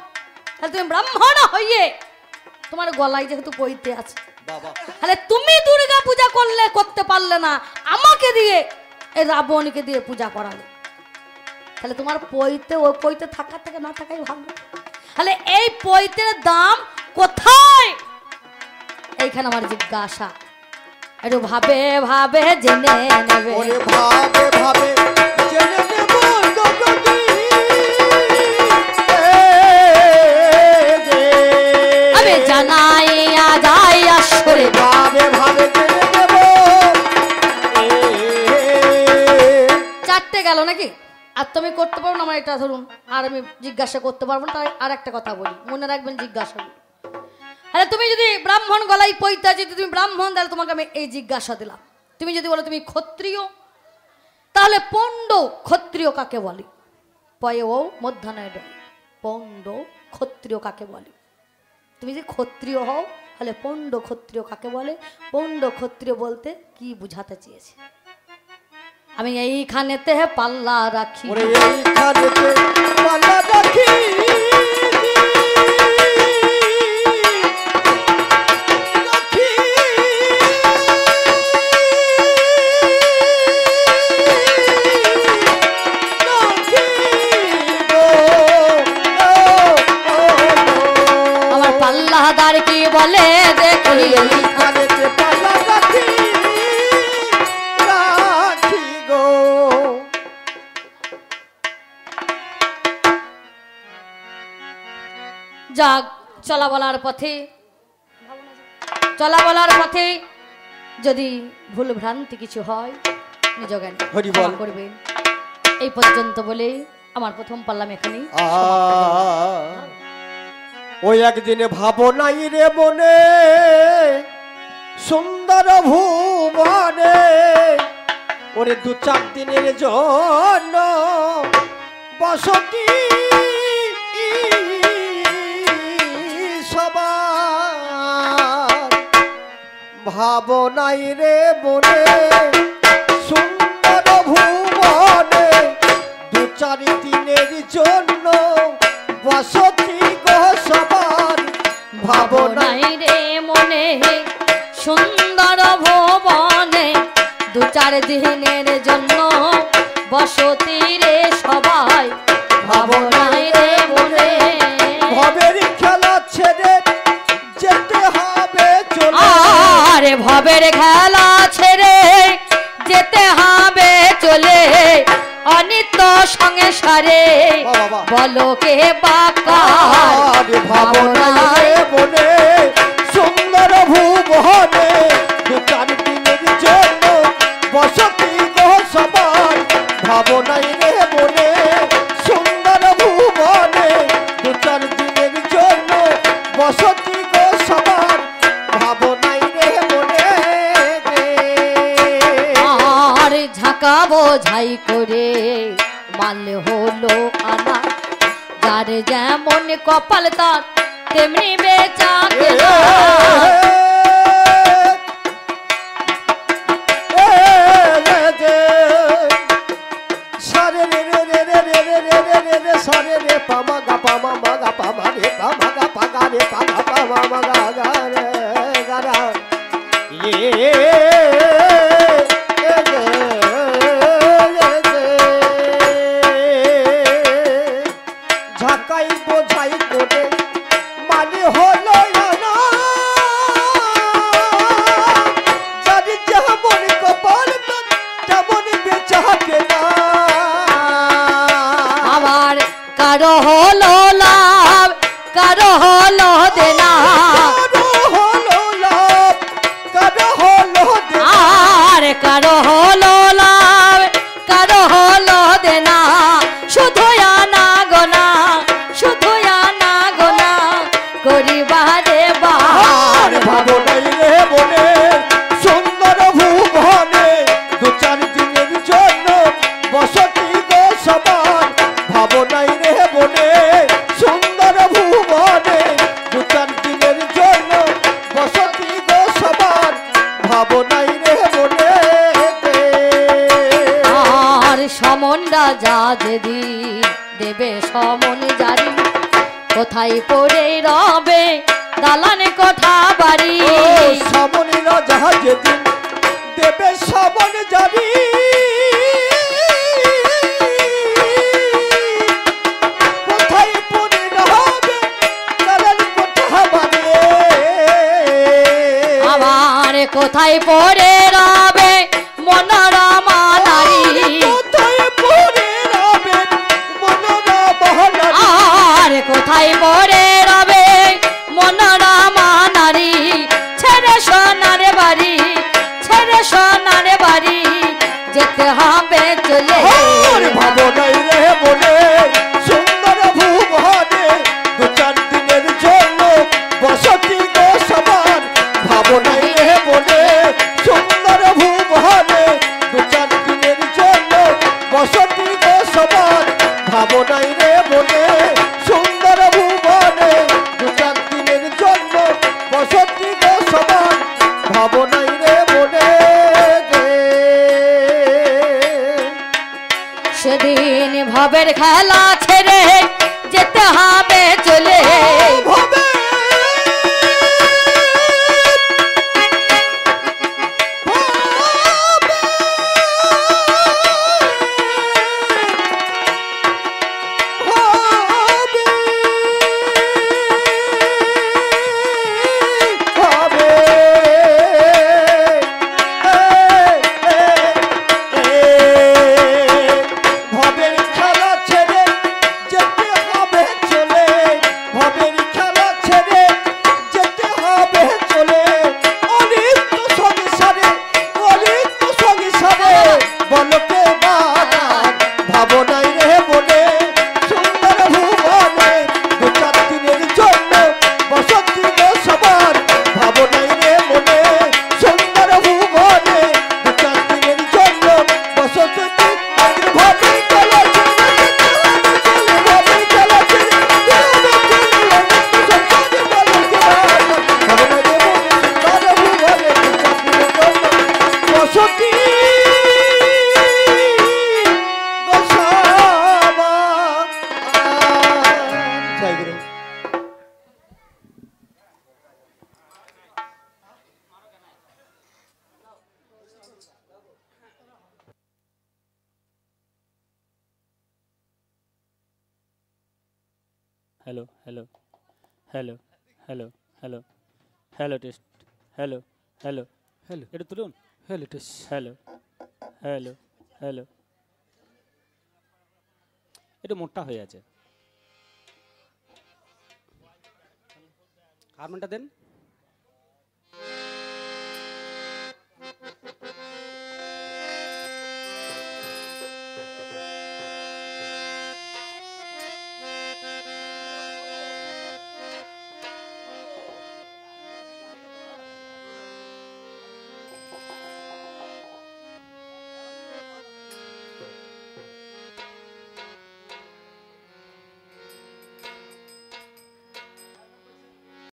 তাহলে তুমি ব্রাহ্মণ হইয়ে তোমার গলায় যেহেতু পইতে আছে, তাহলে তুমি দুর্গা পূজা করতে পারলে না, আমাকে দিয়ে এই রাবণকে দিয়ে পূজা করালে। তাহলে তোমার পইতে, ওই পইতে থাকার থেকে না থাকাই ভালো। তাহলে এই পইতের দাম কোথায়? এইখানে আমার জিজ্ঞাসা। একটু ভাবে ভাবে জেনে নেবে। ভাবে ভাবে জেনে নেব আমি জানাইয়া যাই আসরে। ভাবে ভাবে জেনে নেব। 4টে গেল নাকি? আর তুমি করতে পারবো না আমার এটা ধরুন, আর আমি জিজ্ঞাসা করতে পারবো না। তাই আর একটা কথা বলি, মনে রাখবেন জিজ্ঞাসা। তাহলে তুমি যদি ব্রাহ্মণ গলায় পইতে আছে, তুমি ব্রাহ্মণ, তাহলে তোমাকে আমি এই জিজ্ঞাসা দিলাম। তুমি যদি বলো তুমি ক্ষত্রিয়, তাহলে পণ্ড ক্ষত্রিয় কাকে বলে? পয়ে ও মধ্যাহ্নয় ডয়, পণ্ড ক্ষত্রিয় কাকে বলে? তুমি যদি ক্ষত্রিয় হও তাহলে পণ্ড ক্ষত্রিয় কাকে বলে? পণ্ড ক্ষত্রিয় বলতে কি বুঝাতে চেয়েছে? আমি এইখানেতে পাল্লা রাখি, পাল্লা রাখি। আমার পাল্লাদার কি বলে দেখি, পাল্লা রাখি। যাক চলা বলার পথে যদি ভুল ভ্রান্তি কিছু হয় নিজ জ্ঞানে ক্ষমা করবেন। এই পর্যন্ত বলে আমার প্রথম পাল্লাম এখানে। ওই একদিনে ভাবনাই রে মনে সুন্দর ভুবনে ওরে 2-4 দিনের জন্য বসতি সবার ভাবনাই রে মনে সুন্দর ভুবনে 2-4 দিনের জন্য বসতি গো সবার ভাবনাই রে মনে সুন্দর ভুবনে 2-4 দিনের জন্য বসতি রে সবাই ভাবনাই রে মনে ভবের খেলা ছেড়ে যেতে হবে চলে আরে ভবের খেলা ছেড়ে যেতে হবে চলে অনিত্য সংসারে বলো কে বাকার ভাবনাই রে মনে সুন্দর ভুবনে 2-4 দিনের জন্য বসতি গো সবার ভাবনাই রে মনে সুন্দর ভুবনে 2-4 দিনের জন্য বসতি গো সবার ভাবনাই রে মনে আর ঝাঁকা বোঝাই করে মাল হলো আনা যার যেমন কপাল তার তেমনি বেচা কেনা সারে রে রে রে রে রে রে রে রে রে সারে রে পামা গা পামা মা গা পামা রে পামা গা পাগা রে পামা পামা মা গা গা রে গা রা ঝাঁকাই বোঝাই করে মানে হলো না জানি যেমন কপাল তেমন বেচা কেনা আমার কারো হলো লাভ কারো হলো দেনা আর কারো হলো লাভ কারো হলো দেনা শুধু আনা গোনা শুধু আনা গোনা করিবারে বার ভাবনাই রে মনে সুন্দর ভুবনে 2-4 দিনের জন্য বসতি গো সবার ভাবনাই রে মনে সুন্দর ভুবনে 2-4 দিনের জন্য বসতি গো সবার ভাবনাই রে মনে আর সমন রাজা যেদিন দেবে সমন জারি কোথায় পড়ে রবে দালানে কোঠা বাড়ি সমনি রাজা যেদিন দেবে সমন জারি কোথায় পড়ে রবে দালানে কোঠা বাড়ি আমার কোথায় পড়ে রবে মনোরমা নারী কোথায় পড়ে রবে মনোরমা নারী আর কোথায় পড়ে রবে মনোরমা নারী ছেড়ে সোনার বাড়ি ছেড়ে সোনার বাড়ি যেতে হবে চলে ভাবনাই রে মনে সুন্দর ভুবনে 2-4 দিনের জন্য বসতি গো সবার ভাবনাই রে মনে সুন্দর ভুবনে 2-4 দিনের জন্য বসতি গো সবার ভাবনাই রে মনে সুন্দর ভুবনে 2-4 দিনের জন্য বসতি গো সবার ভাবনাই রে মনে সেদিন ভবের খেলা ছেড়ে যেতে হবে চলে ভবে ভবের খেলা ছেড়ে যেতে হবে চলে ভবের খেলা hello hello hello hello hello hello test hello hello hello একটু তুলুন hello test hello hello hello একটু মোটা হয়ে আছে হারমোনটা দেন